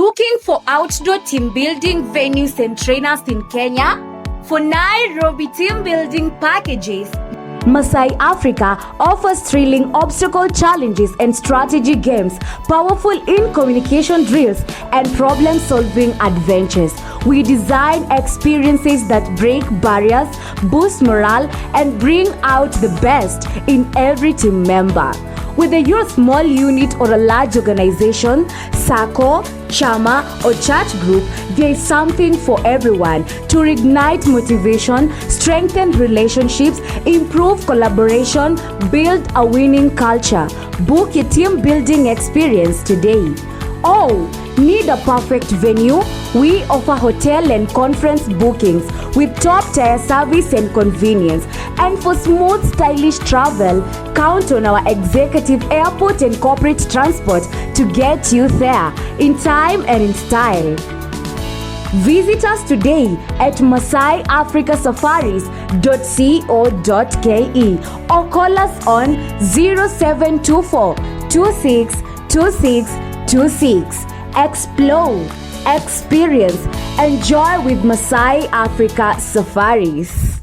Looking for outdoor team building venues and trainers in Kenya? For Nairobi team building packages, Masai Africa offers thrilling obstacle challenges and strategy games, powerful in communication drills, and problem-solving adventures. We design experiences that break barriers, boost morale, and bring out the best in every team member. Whether you're a small unit or a large organization, SACCO, chama, or church group, there is something for everyone to reignite motivation, strengthen relationships, improve collaboration, build a winning culture. Book your team building experience today. Oh, need a perfect venue? We offer hotel and conference bookings with top-tier service and convenience. And for smooth, stylish travel, count on our executive airport and corporate transport to get you there in time and in style. Visit us today at masaiafricasafaris.co.ke or call us on 0724 262626. Explore, experience, enjoy with Masai Africa Safaris.